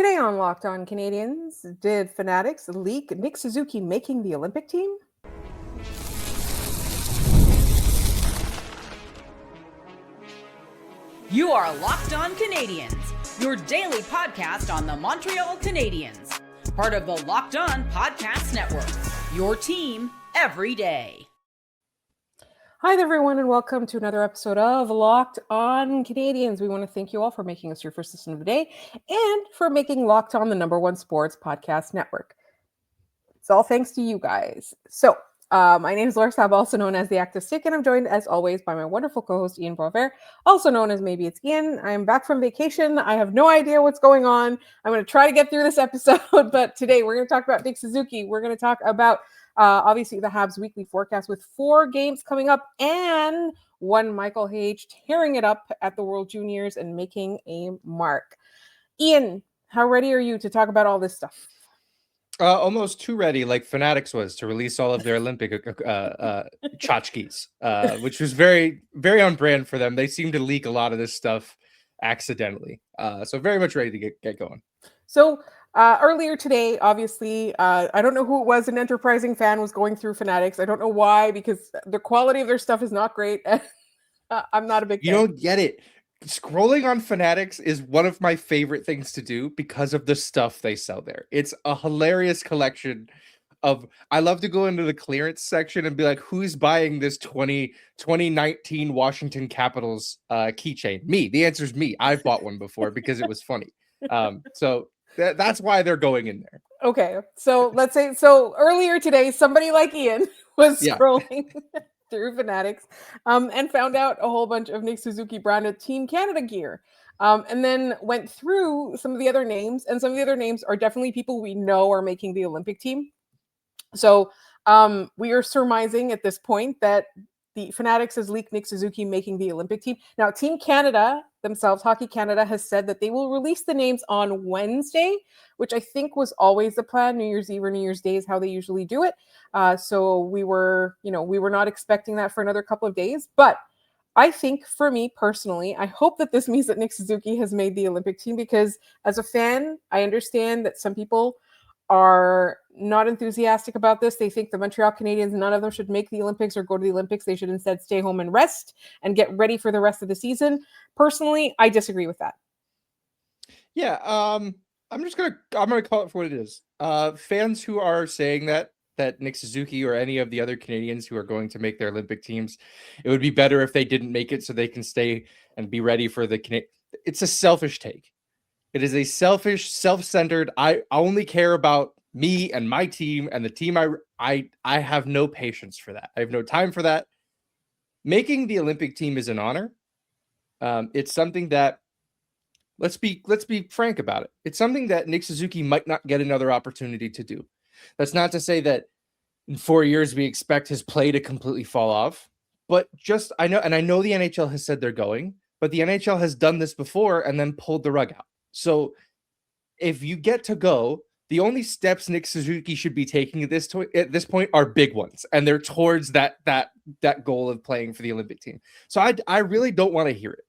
Today on Locked On Canadiens, did Fanatics leak Nick Suzuki making the Olympic team? You are Locked On Canadiens, your daily podcast on the Montreal Canadiens. Part of the Locked On Podcast Network, your team every day. Hi there, everyone, and welcome to another episode of Locked On Canadiens. We want to thank you all for making us your first listen of the day and for making Locked On the #1 sports podcast network. It's all thanks to you guys. So, my name is Saba, also known as the Active Stick, and I'm joined, as always, by my wonderful co-host, Ian Boisvert, also known as Maybe It's Ian. I'm back from vacation. I have no idea what's going on. I'm going to try to get through this episode, but today we're going to talk about Nick Suzuki. We're going to talk about obviously the Habs weekly forecast with 4 games coming up and one Michael Hage tearing it up at the World Juniors and making a mark. Ian, how ready are you to talk about all this stuff? Almost too ready, like Fanatics was, to release all of their Olympic tchotchkes, which was very, very on brand for them. They seem to leak a lot of this stuff accidentally. So very much ready to get going. So earlier today, obviously, I don't know who it was, an enterprising fan was going through Fanatics. I don't know why, because the quality of their stuff is not great. I'm not a big fan. You don't get it. Scrolling on Fanatics is one of my favorite things to do because of the stuff they sell there. It's a hilarious collection of, I love to go into the clearance section and be like, who's buying this 2019 Washington Capitals keychain? Me. The answer is me. I've bought one before because it was funny. So that's why they're going in there. Okay. So let's say, earlier today, somebody like Ian was scrolling through Fanatics and found out a whole bunch of Nick Suzuki branded Team Canada gear. And then went through some of the other names, and some of the other names are definitely people we know are making the Olympic team. So we are surmising at this point that the Fanatics has leaked Nick Suzuki making the Olympic team. Now, Team Canada themselves, Hockey Canada, has said that they will release the names on Wednesday, which I think was always the plan. New Year's Eve or New Year's Day is how they usually do it. So we were not expecting that for another couple of days. But I think, for me personally, I hope that this means that Nick Suzuki has made the Olympic team, because as a fan, I understand that some people are not enthusiastic about this. They think the Montreal Canadiens, none of them should make the Olympics or go to the Olympics. They should instead stay home and rest and get ready for the rest of the season. Personally, I disagree with that. Yeah, I'm gonna call it for what it is. Fans who are saying that Nick Suzuki or any of the other Canadians who are going to make their Olympic teams, it would be better if they didn't make it so they can stay and be ready for the It's a selfish take. It is a selfish, self-centered, I only care about me and my team and the team I have no patience for that. I have no time for that. Making the Olympic team is an honor. It's something that, let's be frank about it. It's something that Nick Suzuki might not get another opportunity to do. That's not to say that in 4 years we expect his play to completely fall off, but I know the NHL has said they're going, but the NHL has done this before and then pulled the rug out. So if you get to go, the only steps Nick Suzuki should be taking at this point are big ones, and they're towards that goal of playing for the Olympic team. So I really don't want to hear it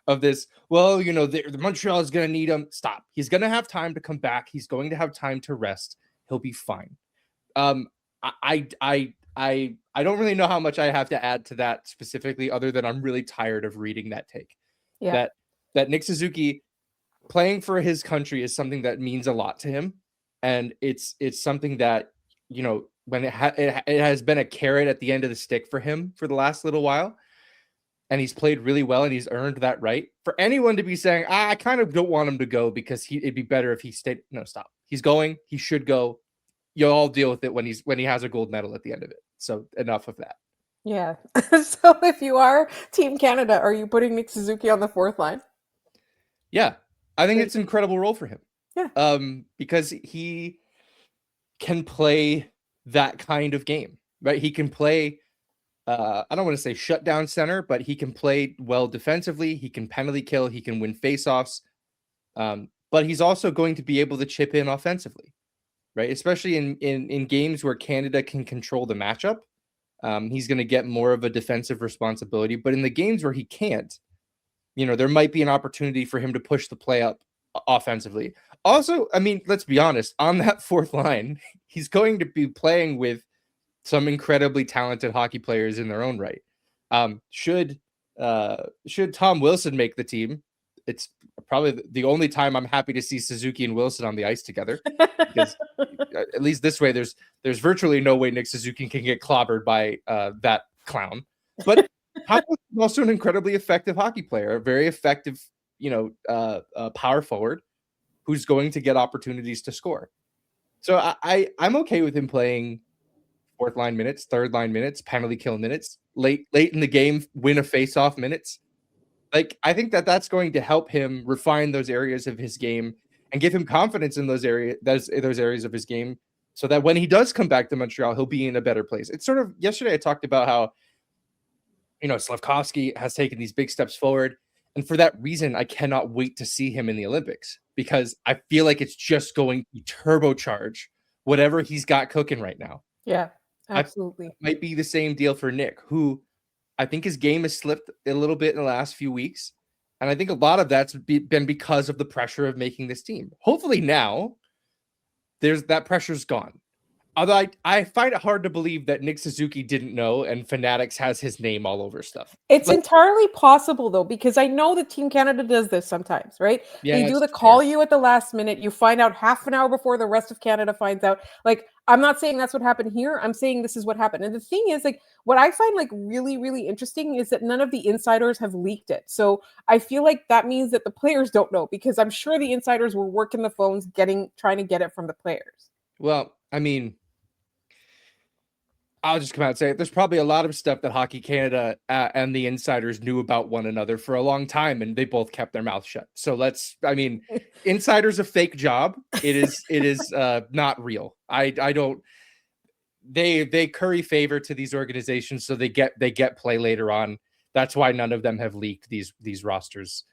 of this. Well, the Montreal is going to need him. Stop. He's going to have time to come back. He's going to have time to rest. He'll be fine. I don't really know how much I have to add to that specifically, other than I'm really tired of reading that take. Yeah. That Nick Suzuki playing for his country is something that means a lot to him, and it's something that when it has been a carrot at the end of the stick for him for the last little while, and he's played really well and he's earned that right. For anyone to be saying, I kind of don't want him to go because it'd be better if he stayed. No, stop. He's going. He should go. You'll all deal with it when he has a gold medal at the end of it. So enough of that. Yeah. So if you are Team Canada, are you putting Nick Suzuki on the fourth line? Yeah. I think it's an incredible role for him. Yeah. Because he can play that kind of game, right? He can play, I don't want to say shutdown center, but he can play well defensively. He can penalty kill. He can win faceoffs. But he's also going to be able to chip in offensively, right? Especially in games where Canada can control the matchup. He's going to get more of a defensive responsibility. But in the games where he can't, there might be an opportunity for him to push the play up offensively. Also, I mean, let's be honest, on that fourth line, he's going to be playing with some incredibly talented hockey players in their own right. Should Tom Wilson make the team, it's probably the only time I'm happy to see Suzuki and Wilson on the ice together, because at least this way there's virtually no way Nick Suzuki can get clobbered by that clown. But Tom Wilson is also an incredibly effective hockey player, a very effective, power forward who's going to get opportunities to score. So I'm okay with him playing fourth line minutes, third line minutes, penalty kill minutes, late in the game, win a face-off minutes. Like, I think that's going to help him refine those areas of his game and give him confidence in those areas of his game, so that when he does come back to Montreal, he'll be in a better place. It's sort of, yesterday I talked about how, Slavkovsky has taken these big steps forward. And for that reason, I cannot wait to see him in the Olympics, because I feel like it's just going to turbocharge whatever he's got cooking right now. Yeah, absolutely. Might be the same deal for Nick, who I think his game has slipped a little bit in the last few weeks. And I think a lot of that's been because of the pressure of making this team. Hopefully now that pressure's gone. Although I find it hard to believe that Nick Suzuki didn't know and Fanatics has his name all over stuff. It's entirely possible, though, because I know that Team Canada does this sometimes, right? Yeah, they do the call you at the last minute. You find out half an hour before the rest of Canada finds out. Like, I'm not saying that's what happened here. I'm saying this is what happened. And the thing is, like, what I find like really, really interesting is that none of the insiders have leaked it. So I feel like that means that the players don't know, because I'm sure the insiders were working the phones, trying to get it from the players. Well, I mean, I'll just come out and say it. There's probably a lot of stuff that Hockey Canada and the insiders knew about one another for a long time, and they both kept their mouth shut. So insiders a fake job. It is not real. I don't. They curry favor to these organizations, so they get play later on. That's why none of them have leaked these rosters.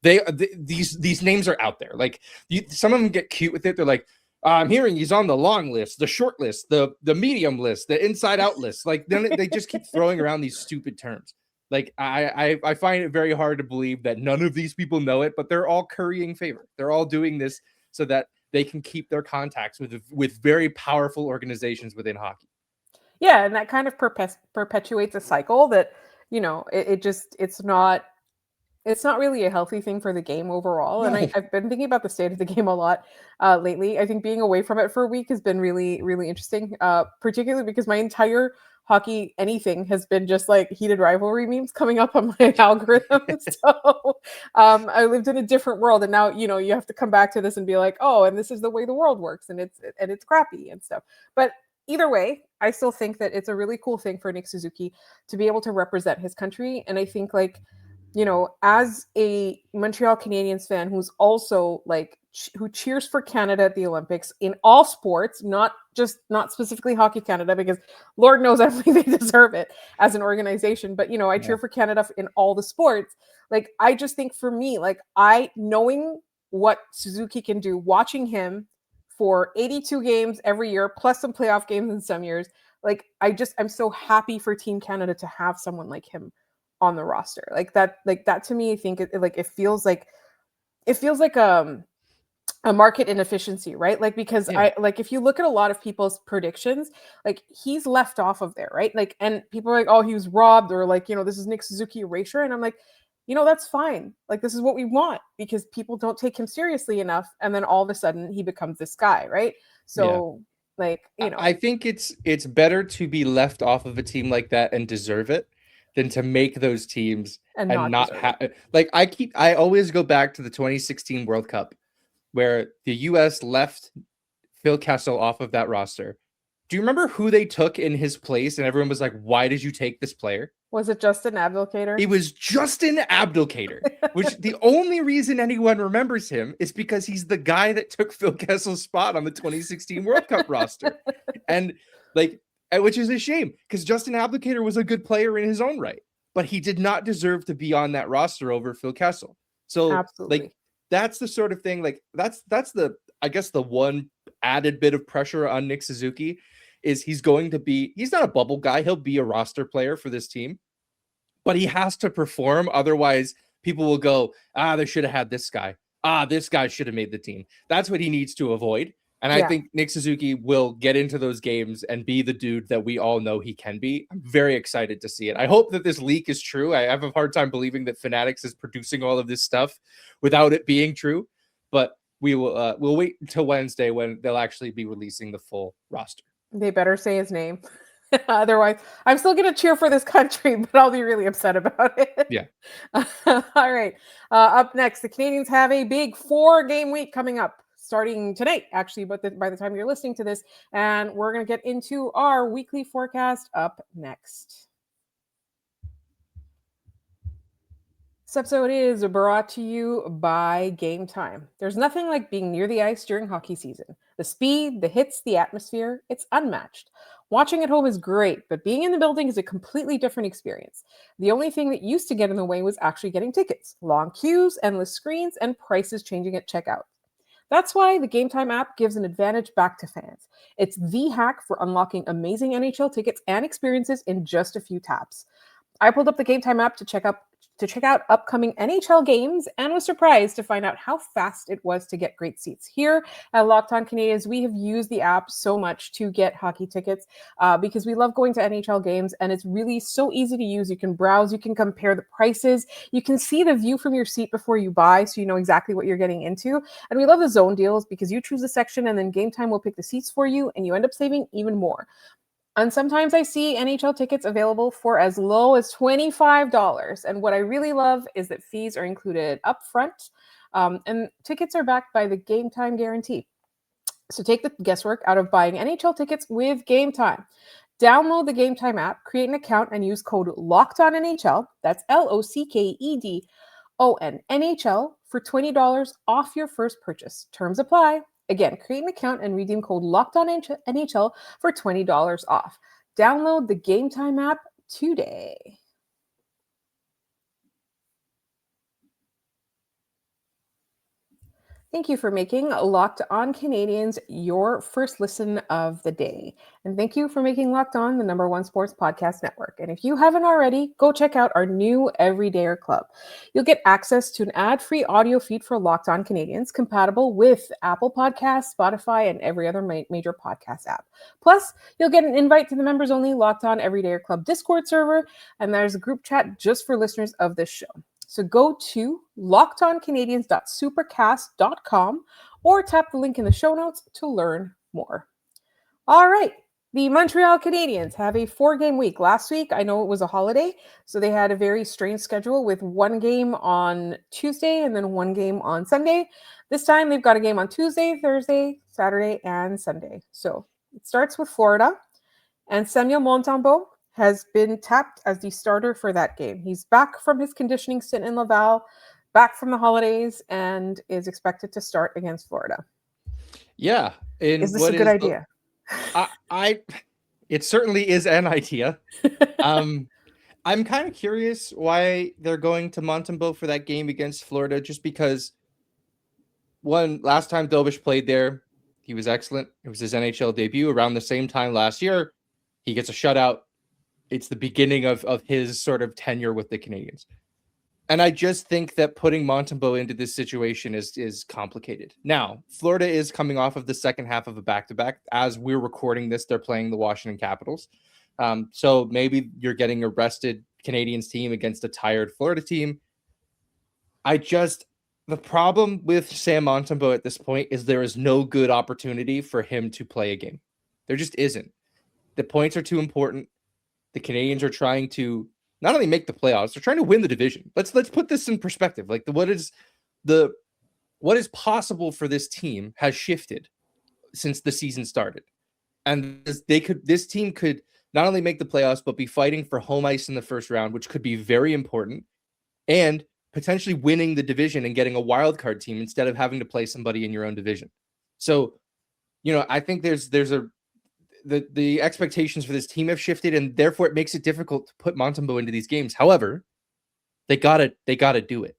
These names are out there. Like, some of them get cute with it. They're like, I'm hearing he's on the long list, the short list, the medium list, the inside out list. Like, then they just keep throwing around these stupid terms. Like, I find it very hard to believe that none of these people know it, but they're all currying favor. They're all doing this so that they can keep their contacts with very powerful organizations within hockey. Yeah, and that kind of perpetuates a cycle that, it's not really a healthy thing for the game overall. No. And I've been thinking about the state of the game a lot lately. I think being away from it for a week has been really, really interesting, particularly because my entire hockey anything has been just like heated rivalry memes coming up on my algorithm. So I lived in a different world, and now, you have to come back to this and be like, oh, and this is the way the world works, and it's crappy and stuff. But either way, I still think that it's a really cool thing for Nick Suzuki to be able to represent his country. And I think, like, as a Montreal Canadiens fan who's also who cheers for Canada at the Olympics in all sports, not specifically Hockey Canada, because Lord knows I believe they deserve it as an organization. But, I cheer for Canada in all the sports. Like, I just think for me, knowing what Suzuki can do, watching him for 82 games every year, plus some playoff games in some years, I'm so happy for Team Canada to have someone like him on the roster. Like that to me, I think it feels like a market inefficiency, right? Like, because if you look at a lot of people's predictions, like, he's left off of there, right? Like, and people are like, oh, he was robbed, or this is Nick Suzuki erasure. And I'm like, that's fine. Like, this is what we want, because people don't take him seriously enough. And then all of a sudden he becomes this guy, right? So I think it's better to be left off of a team like that and deserve it than to make those teams and not have. Like, I always go back to the 2016 World Cup, where the US left Phil Kessel off of that roster. Do you remember who they took in his place? And everyone was like, why did you take this player? Was it Justin Abdelkader? It was Justin Abdelkader, which the only reason anyone remembers him is because he's the guy that took Phil Kessel's spot on the 2016 World Cup roster. And which is a shame, because Justin Abdelkader was a good player in his own right, but he did not deserve to be on that roster over Phil Kessel. So absolutely, that's the sort of thing, that's the, I guess, the one added bit of pressure on Nick Suzuki is he's not a bubble guy. He'll be a roster player for this team, but he has to perform. Otherwise people will go, they should have had this guy. this guy should have made the team. That's what he needs to avoid. And I think Nick Suzuki will get into those games and be the dude that we all know he can be. I'm very excited to see it. I hope that this leak is true. I have a hard time believing that Fanatics is producing all of this stuff without it being true. But we'll wait until Wednesday when they'll actually be releasing the full roster. They better say his name. Otherwise, I'm still going to cheer for this country, but I'll be really upset about it. Yeah. All right. Up next, the Canadiens have a big 4-game week coming up, starting tonight, actually, but by the time you're listening to this. And we're going to get into our weekly forecast up next. This episode is brought to you by Game Time. There's nothing like being near the ice during hockey season. The speed, the hits, the atmosphere, it's unmatched. Watching at home is great, but being in the building is a completely different experience. The only thing that used to get in the way was actually getting tickets. Long queues, endless screens, and prices changing at checkout. That's why the Game Time app gives an advantage back to fans. It's the hack for unlocking amazing NHL tickets and experiences in just a few taps. I pulled up the Game Time app to check out upcoming NHL games and was surprised to find out how fast it was to get great seats. Here at Locked On Canadiens, we have used the app so much to get hockey tickets because we love going to NHL games, and it's really so easy to use. You can browse, you can compare the prices, you can see the view from your seat before you buy, so you know exactly what you're getting into. And we love the zone deals because you choose a section and then Game Time will pick the seats for you, and you end up saving even more. And sometimes I see NHL tickets available for as low as $25. And what I really love is that fees are included up front, and tickets are backed by the Game Time guarantee. So take the guesswork out of buying NHL tickets with Game Time. Download the Game Time app, create an account, and use code LOCKEDONNHL, that's LOCKEDON NHL, for $20 off your first purchase. Terms apply. Again, create an account and redeem code LOCKEDONNHL for $20 off. Download the Game Time app today. Thank you for making Locked On Canadiens your first listen of the day. And thank you for making Locked On the #1 sports podcast network. And if you haven't already, go check out our new Everydayer Club. You'll get access to an ad-free audio feed for Locked On Canadiens compatible with Apple Podcasts, Spotify, and every other major podcast app. Plus, you'll get an invite to the members-only Locked On Everydayer Club Discord server, and there's a group chat just for listeners of this show. So go to lockedoncanadiens.supercast.com or tap the link in the show notes to learn more. All right. The Montreal Canadiens have a 4-game week. Last week, I know it was a holiday, so they had a very strange schedule with 1 game on Tuesday and then 1 game on Sunday. This time, they've got a game on Tuesday, Thursday, Saturday, and Sunday. So it starts with Florida, and Samuel Montembeault has been tapped as the starter for that game. He's back from his conditioning stint in Laval, back from the holidays, and is expected to start against Florida. Yeah. Is this a good idea? It certainly is an idea. I'm kind of curious why they're going to Montembeault for that game against Florida, just because last time Dobish played there, he was excellent. It was his NHL debut around the same time last year. He gets a shutout. It's the beginning of his sort of tenure with the Canadiens. And I just think that putting Montembeault into this situation is complicated. Now, Florida is coming off of the second half of a back-to-back. As we're recording this, they're playing the Washington Capitals. So maybe you're getting a rested Canadiens team against a tired Florida team. The problem with Sam Montembeault at this point is there is no good opportunity for him to play a game. There just isn't. The points are too important. The Canadiens are trying to not only make the playoffs, they're trying to win the division. Let's put this in perspective. Like what is possible for this team has shifted since the season started. And this team could not only make the playoffs, but be fighting for home ice in the first round, which could be very important, and potentially winning the division and getting a wild card team instead of having to play somebody in your own division. So, I think the expectations for this team have shifted, and therefore it makes it difficult to put Montembeault into these games. However, they gotta do it.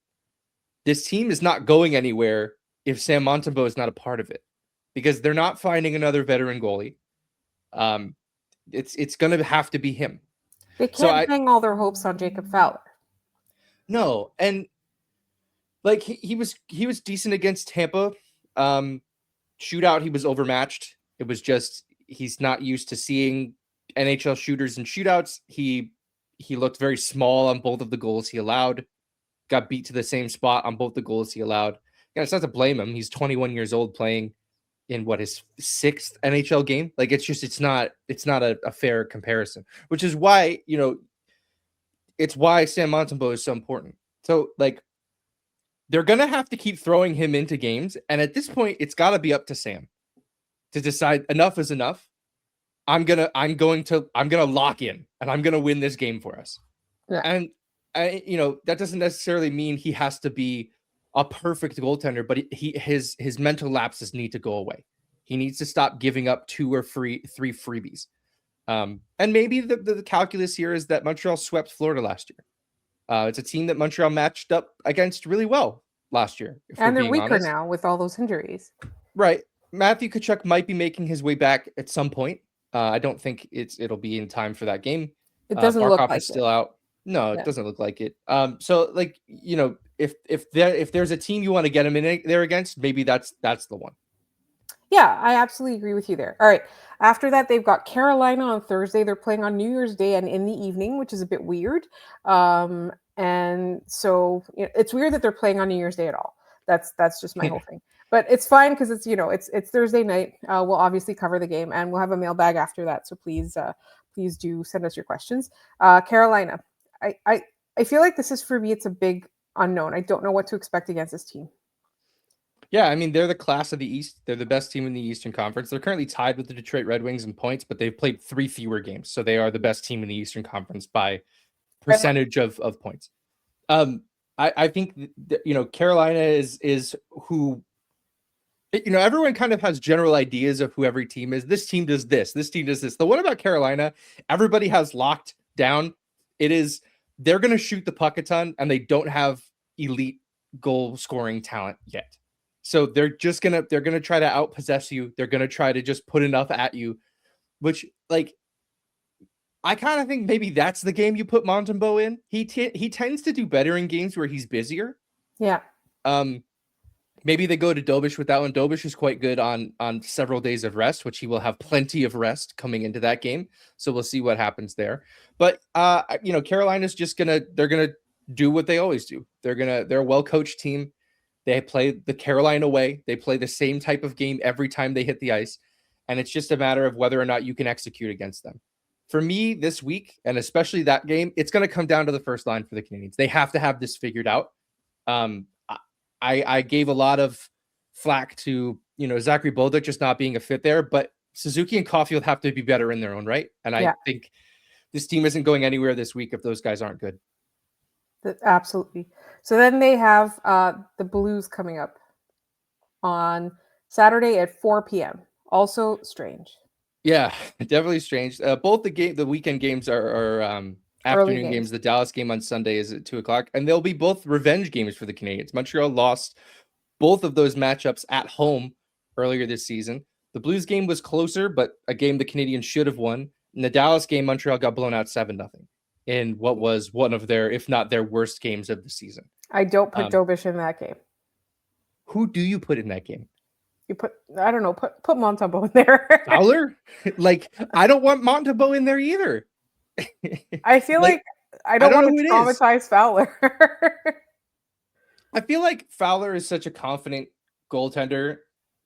This team is not going anywhere if Sam Montembeault is not a part of it, because they're not finding another veteran goalie. It's going to have to be him. They can't hang all their hopes on Jacob Fowler. No, and like he was decent against Tampa. Shootout, he was overmatched. It was just he's not used to seeing NHL shooters in shootouts. He looked very small on both of the goals he allowed. Got beat to the same spot on both the goals he allowed. Yeah, it's not to blame him. He's 21 years old playing in his 6th NHL game. Like it's not a fair comparison, which is why, it's why Sam Montembeault is so important. So like they're going to have to keep throwing him into games. And at this point, it's got to be up to Sam to decide enough is enough. I'm going to lock in and I'm going to win this game for us. Yeah. And that doesn't necessarily mean he has to be a perfect goaltender, but his mental lapses need to go away. He needs to stop giving up 2 or 3 freebies. And maybe the calculus here is that Montreal swept Florida last year. It's a team that Montreal matched up against really well last year. And they're weaker now with all those injuries. Right. Matthew Tkachuk might be making his way back at some point. I don't think it'll be in time for that game. It doesn't look like is still out. No, it doesn't look like it. So like, if there's a team you want to get him in there against, maybe that's the one. Yeah, I absolutely agree with you there. All right. After that, they've got Carolina on Thursday. They're playing on New Year's Day and in the evening, which is a bit weird. And so it's weird that they're playing on New Year's Day at all. That's just my whole thing. But it's fine because it's Thursday night. We'll obviously cover the game and we'll have a mailbag after that. So please do send us your questions. Carolina, I feel like this is for me. It's a big unknown. I don't know what to expect against this team. Yeah, I mean, they're the class of the East. They're the best team in the Eastern Conference. They're currently tied with the Detroit Red Wings in points, but they've played 3 fewer games. So they are the best team in the Eastern Conference by percentage of points. I think, Carolina is who, everyone kind of has general ideas of who every team is. This team does this. This team does this. The one about Carolina, everybody has locked down. They're going to shoot the puck a ton, and they don't have elite goal scoring talent yet. So they're going to try to outpossess you. They're going to try to just put enough at you, which like, I kind of think maybe that's the game you put Montembeault in. He tends to do better in games where he's busier. Yeah. Maybe they go to Dobish with that one. Dobish is quite good on several days of rest, which he will have plenty of rest coming into that game. So we'll see what happens there. But Carolina's they're gonna do what they always do. They're a well-coached team. They play the Carolina way. They play the same type of game every time they hit the ice. And it's just a matter of whether or not you can execute against them. For me this week, and especially that game, it's going to come down to the first line for the Canadiens. They have to have this figured out. I gave a lot of flack to, Zachary Bolduc just not being a fit there, but Suzuki and Caulfield have to be better in their own right. And I think this team isn't going anywhere this week if those guys aren't good. Absolutely. So then they have the Blues coming up on Saturday at 4 p.m. Also strange. Yeah, definitely strange. Both the weekend games are afternoon games. The Dallas game on Sunday is at 2:00, and they'll be both revenge games for the Canadiens. Montreal lost both of those matchups at home earlier this season. The Blues game was closer, but a game the Canadiens should have won. In the Dallas game, Montreal got blown out 7-0 in what was one of their, if not their worst games of the season. I don't put Dobish in that game. Who do you put in that game? You put Montembeault in there. Fowler? Like, I don't want Montembeault in there either. I feel like I don't want to traumatize Fowler. I feel like Fowler is such a confident goaltender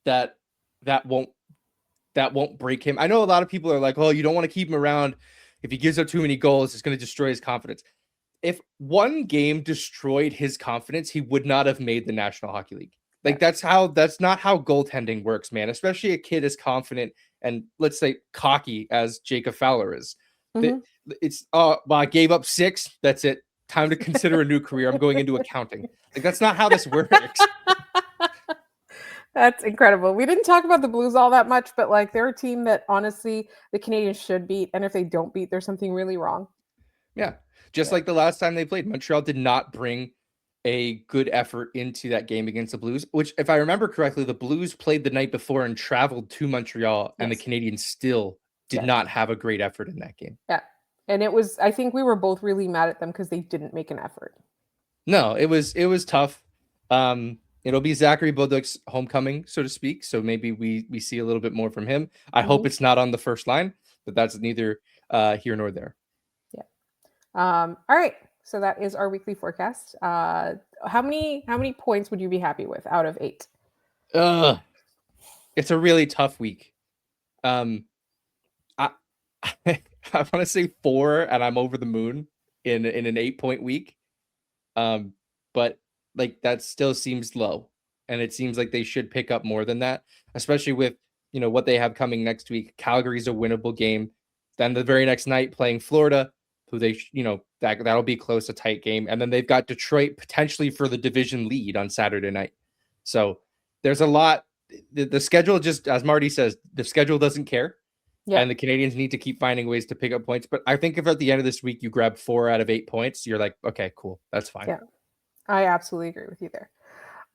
that won't break him. I know a lot of people are like, oh, you don't want to keep him around. If he gives up too many goals, it's going to destroy his confidence. If one game destroyed his confidence, he would not have made the National Hockey League. Like, that's not how goaltending works, man. Especially a kid as confident and, let's say, cocky as Jacob Fowler is. Mm-hmm. It's well, I gave up 6. That's it. Time to consider a new career. I'm going into accounting. Like, that's not how this works. That's incredible. We didn't talk about the Blues all that much, but like, they're a team that honestly the Canadiens should beat, and if they don't beat, there's something really wrong. Yeah, just like the last time they played, Montreal did not bring a good effort into that game against the Blues, which, if I remember correctly, the Blues played the night before and traveled to Montreal, and the Canadiens still did not have a great effort in that game. Yeah, and I think we were both really mad at them because they didn't make an effort. No, it was tough. It'll be Zachary Bolduc's homecoming, so to speak. So maybe we see a little bit more from him. I hope it's not on the first line, but that's neither here nor there. Yeah. All right. So that is our weekly forecast. How many points would you be happy with out of 8? It's a really tough week. I want to say 4, and I'm over the moon in an 8-point week. But like that still seems low, and it seems like they should pick up more than that, especially with what they have coming next week. Calgary's a winnable game. Then the very next night playing Florida, who they that'll be close, a tight game, and then they've got Detroit potentially for the division lead on Saturday night. So there's a lot. The schedule, just as Marty says, the schedule doesn't care. Yeah. And the Canadiens need to keep finding ways to pick up points. But I think if at the end of this week you grab 4 out of 8 points, you're like, okay, cool, that's fine. Yeah, I absolutely agree with you there.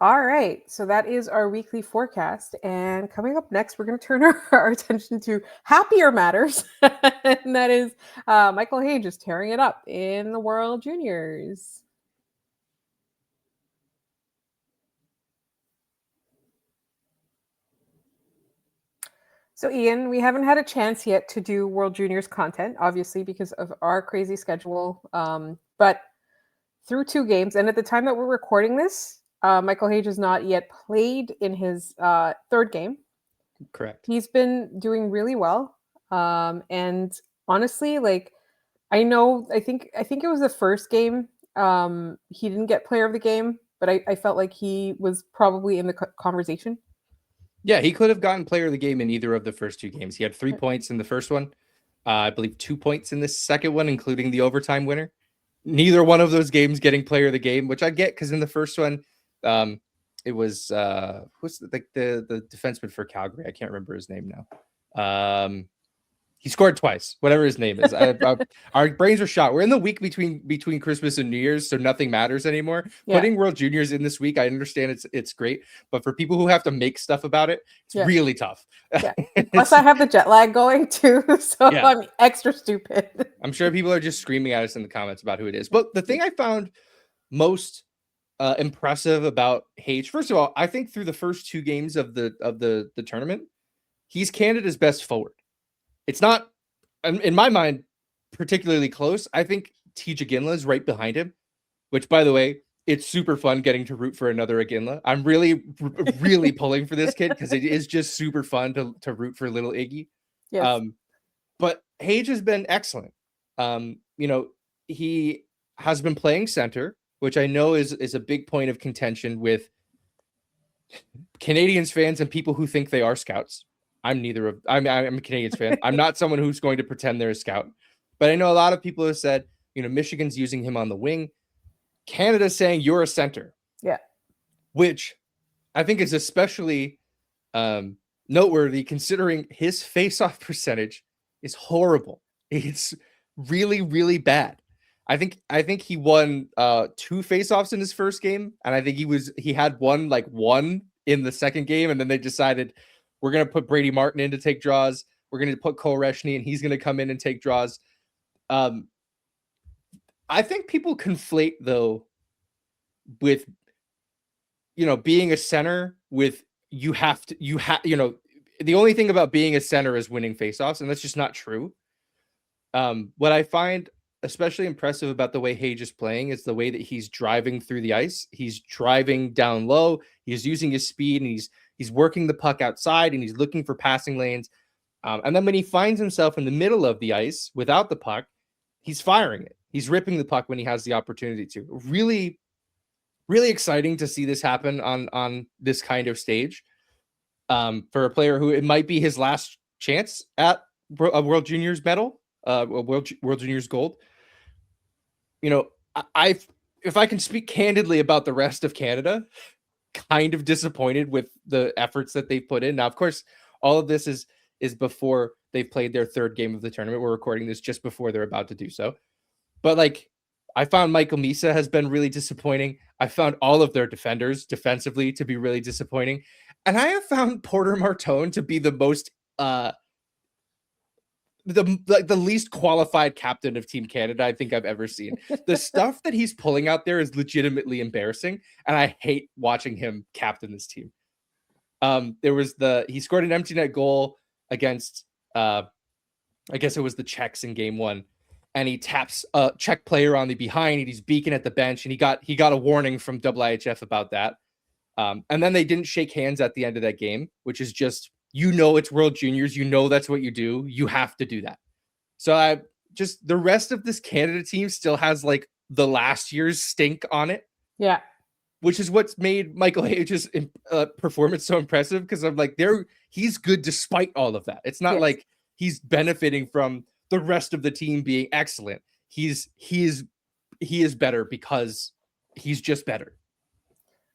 All right, so that is our weekly forecast. And coming up next, we're going to turn our attention to happier matters. And that is Michael Hage is tearing it up in the World Juniors. So, Ian, we haven't had a chance yet to do World Juniors content, obviously, because of our crazy schedule. But through 2 games, and at the time that we're recording this, Michael Hage has not yet played in his 3rd game. Correct. He's been doing really well. And honestly, like, I think it was the first game. He didn't get player of the game, but I felt like he was probably in the conversation. Yeah, he could have gotten player of the game in either of the first 2 games. He had 3 points in the first one. I believe 2 points in the second one, including the overtime winner. Neither one of those games getting player of the game, which I get because in the first one, it was who's the defenseman for Calgary? I can't remember his name now. He scored twice, whatever his name is. Our brains are shot. We're in the week between Christmas and New Year's, so nothing matters anymore. Yeah. Putting World Juniors in this week, I understand it's great, but for people who have to make stuff about it, it's really tough. Yeah. Plus, I have the jet lag going too, so I'm extra stupid. I'm sure people are just screaming at us in the comments about who it is. But the thing I found most impressive about Hage, first of all, I think through the first 2 games of the tournament, he's Canada's best forward. It's not, in my mind, particularly close. I think TJ Iginla is right behind him, which, by the way, it's super fun getting to root for another Iginla. I'm really, really pulling for this kid because it is just super fun to root for little Iggy. Yes. But Hage has been excellent. He has been playing center, which I know is a big point of contention with Canadiens fans and people who think they are scouts. I'm a Canadiens fan. I'm not someone who's going to pretend they're a scout, but I know a lot of people have said, Michigan's using him on the wing. Canada's saying you're a center. Yeah. Which I think is especially noteworthy considering his face-off percentage is horrible. It's really, really bad. I think he won 2 face-offs in his first game, and I think he had one in the second game, and then they decided we're going to put Brady Martin in to take draws. We're going to put Cole Reshny, and he's going to come in and take draws. I think people conflate, though, with, being a center with the only thing about being a center is winning faceoffs, and that's just not true. What I find especially impressive about the way Hage is playing is the way that he's driving through the ice. He's driving down low. He's using his speed, and he's working the puck outside, and he's looking for passing lanes. And then when he finds himself in the middle of the ice without the puck, he's firing it. He's ripping the puck when he has the opportunity to. Really, really exciting to see this happen on this kind of stage for a player who it might be his last chance at a World Juniors medal, World Juniors gold. If I can speak candidly about the rest of Canada, kind of disappointed with the efforts that they've put in. Now, of course, all of this is before they've played their 3rd game of the tournament. We're recording this just before they're about to do so. But I found Michael Misa has been really disappointing. I found all of their defenders defensively to be really disappointing. And I have found Porter Martone to be the the least qualified captain of Team Canada I think I've ever seen. The stuff that he's pulling out there is legitimately embarrassing, and I hate watching him captain this team. He scored an empty net goal against I guess it was the Czechs in game 1, and he taps a Czech player on the behind, and he's beaking at the bench, and he got a warning from IIHF about that. And then they didn't shake hands at the end of that game, which is just, it's World Juniors. That's what you do. You have to do that. So the rest of this Canada team still has like the last year's stink on it. Yeah. Which is what's made Michael Hage's performance so impressive, because I'm like, he's good despite all of that. It's not like he's benefiting from the rest of the team being excellent. He is better because he's just better.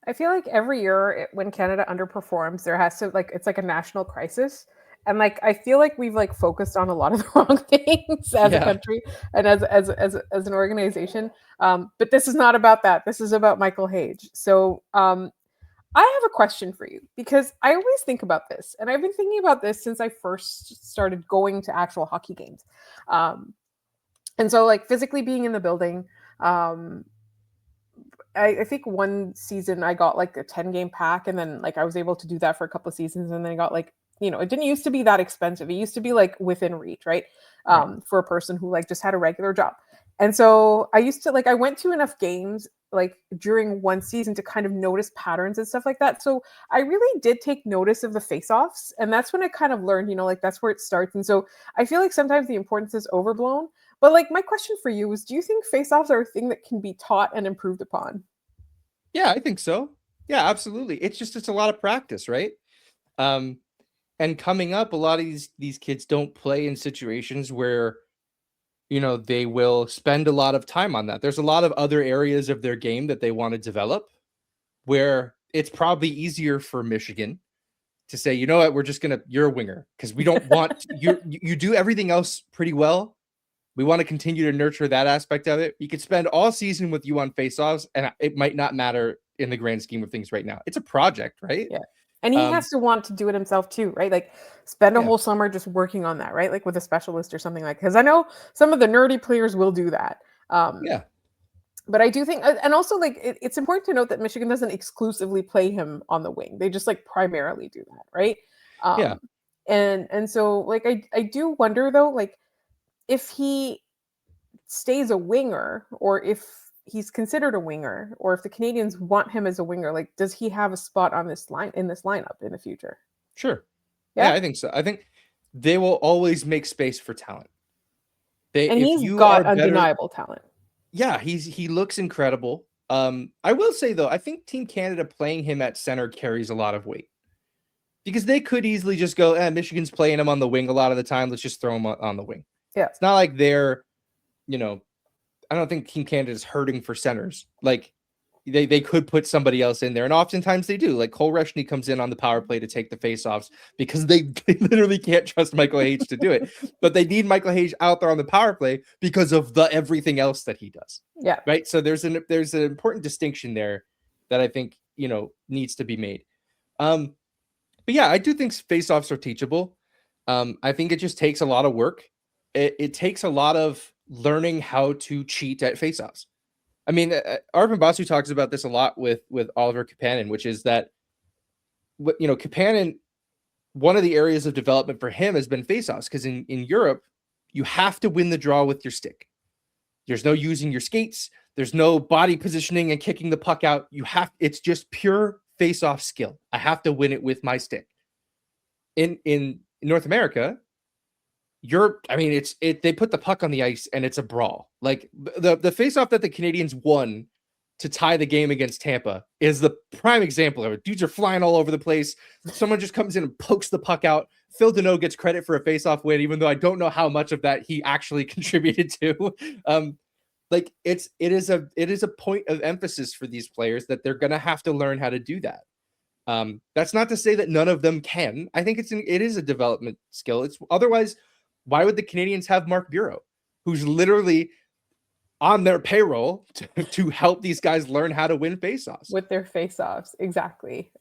I feel like every year when Canada underperforms, there has to it's like a national crisis. And I feel like we've focused on a lot of the wrong things as a country and as an organization. But this is not about that. This is about Michael Hage. So I have a question for you, because I always think about this, and I've been thinking about this since I first started going to actual hockey games. And so physically being in the building, I think one season I got a 10-game pack, and then I was able to do that for a couple of seasons, and then I got it didn't used to be that expensive. It used to be within reach, right? For a person who just had a regular job. And so I used to I went to enough games during one season to kind of notice patterns and stuff like that. So I really did take notice of the face-offs, and that's when I kind of learned, that's where it starts. And so I feel like sometimes the importance is overblown. But my question for you is, do you think face-offs are a thing that can be taught and improved upon? Yeah, I think so. Yeah, absolutely. It's a lot of practice, right? And coming up, a lot of these kids don't play in situations where, they will spend a lot of time on that. There's a lot of other areas of their game that they want to develop, where it's probably easier for Michigan to say, you know what, you're a winger, because we don't want you do everything else pretty well. We want to continue to nurture that aspect of it. You could spend all season with you on faceoffs, and it might not matter in the grand scheme of things right now. It's a project, right? Yeah. And he has to want to do it himself too, right? Spend a whole summer just working on that, right? With a specialist or something because I know some of the nerdy players will do that. But I do think, and also it's important to note that Michigan doesn't exclusively play him on the wing. They just primarily do that, right? And so I do wonder though, if he stays a winger, or if he's considered a winger, or if the Canadiens want him as a winger, does he have a spot on this lineup in the future? Sure. Yeah, I think so. I think they will always make space for talent. He's got undeniable talent. Yeah, he looks incredible. I will say though, I think Team Canada playing him at center carries a lot of weight, because they could easily just go, Michigan's playing him on the wing a lot of the time, let's just throw him on the wing. Yeah. It's not like they're, I don't think Team Canada is hurting for centers. They could put somebody else in there, and oftentimes they do. Cole Reshny comes in on the power play to take the faceoffs, because they literally can't trust Michael Hage to do it. But they need Michael Hage out there on the power play because of everything else that he does. Yeah. Right. So there's an important distinction there that I think needs to be made. But yeah, I do think faceoffs are teachable. I think it just takes a lot of work. It takes a lot of learning how to cheat at faceoffs. I mean, Arvin Basu talks about this a lot with Oliver Kapanen, which is that, Kapanen, one of the areas of development for him has been faceoffs, because in Europe, you have to win the draw with your stick. There's no using your skates. There's no body positioning and kicking the puck out. It's just pure faceoff skill. I have to win it with my stick. In North America, they put the puck on the ice and it's a brawl. The faceoff that the Canadiens won to tie the game against Tampa is the prime example of it. Dudes are flying all over the place. Someone just comes in and pokes the puck out. Phil Deneau gets credit for a faceoff win, even though I don't know how much of that he actually contributed to. It is a point of emphasis for these players that they're going to have to learn how to do that. That's not to say that none of them can. I think it is a development skill. It's otherwise, why would the Canadiens have Mark Bureau, who's literally on their payroll to help these guys learn how to win faceoffs? With their faceoffs, exactly.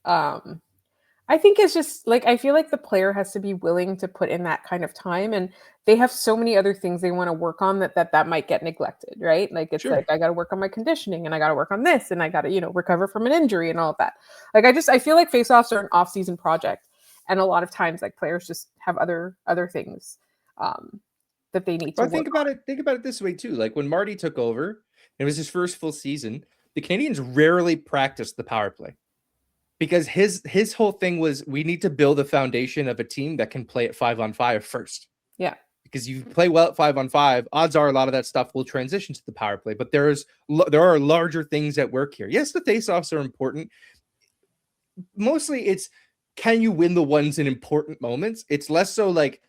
I think it's just like, I feel like the player has to be willing to put in that kind of time, and they have so many other things they want to work on that might get neglected, right? Like it's Sure. like, I got to work on my conditioning, and I got to work on this, and I got to, recover from an injury and all of that. Like I feel like faceoffs are an off-season project, and a lot of times like players just have other things that they need to But work on. think about it this way too. Like when Marty took over, it was his first full season. The Canadiens rarely practiced the power play because his whole thing was, we need to build a foundation of a team that can play at 5-on-5 first. Yeah. Because you play well at 5-on-5, odds are a lot of that stuff will transition to the power play. But there are larger things at work here. Yes, the faceoffs are important. Mostly it's, can you win the ones in important moments? It's less so like,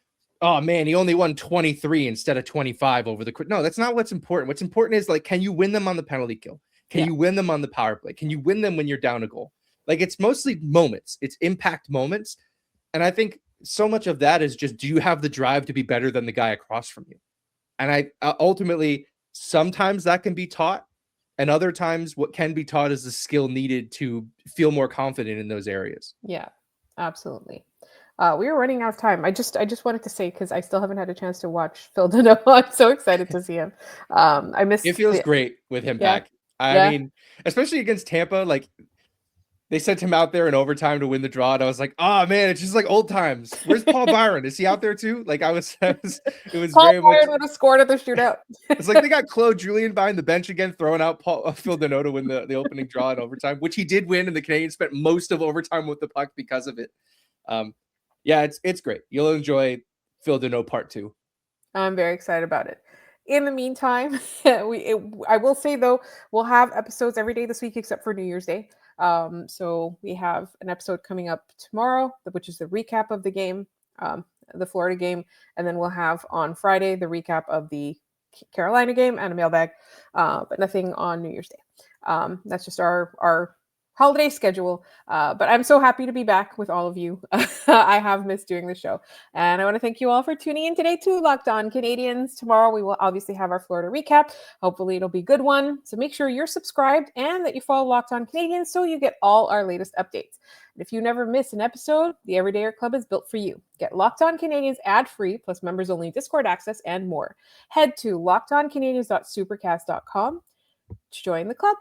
oh man, he only won 23 instead of 25 over the... No, that's not what's important. What's important is like, can you win them on the penalty kill? Can you win them on the power play? Can you win them when you're down a goal? Like, it's mostly moments. It's impact moments. And I think so much of that is just, do you have the drive to be better than the guy across from you? And I ultimately, sometimes that can be taught. And other times what can be taught is the skill needed to feel more confident in those areas. Yeah, absolutely. We are running out of time. I just wanted to say, because I still haven't had a chance to watch Phil Deneau. I'm so excited to see him. I missed. It feels great with him back. I mean, especially against Tampa, like they sent him out there in overtime to win the draw, and I was like, oh man, it's just like old times. Where's Paul Byron? Is he out there too? Like it was Paul very Byron much would have scored at the shootout. It's like they got Claude Julien behind the bench again, throwing out Phil Deneau to win the opening draw in overtime, which he did win, and the Canadiens spent most of overtime with the puck because of it. Yeah, it's great. You'll enjoy Phil Deneau part 2. I'm very excited about it. In the meantime, I will say though, we'll have episodes every day this week except for New Year's Day. So we have an episode coming up tomorrow, which is the recap of the game, the Florida game, and then we'll have on Friday the recap of the Carolina game and a mailbag, but nothing on New Year's Day. That's just our holiday schedule. But I'm so happy to be back with all of you. I have missed doing the show. And I want to thank you all for tuning in today to Locked On Canadiens. Tomorrow we will obviously have our Florida recap. Hopefully it'll be a good one. So make sure you're subscribed and that you follow Locked On Canadiens so you get all our latest updates. And if you never miss an episode, the Everydayer Club is built for you. Get Locked On Canadiens ad-free, plus members-only Discord access and more. Head to lockedoncanadiens.supercast.com to join the club.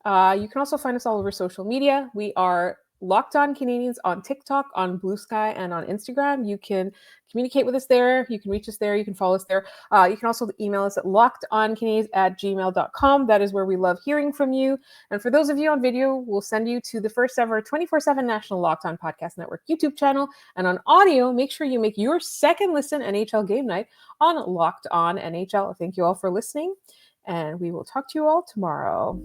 You can also find us all over social media. We are Locked On Canadiens on TikTok, on Blue Sky, and on Instagram. You can communicate with us there. You can reach us there. You can follow us there. You can also email us at lockedoncanadiens@gmail.com. That is where we love hearing from you. And for those of you on video, we'll send you to the first ever 24/7 National Locked On Podcast Network YouTube channel. And on audio, make sure you make your second listen NHL game night on Locked On NHL. Thank you all for listening, and we will talk to you all tomorrow.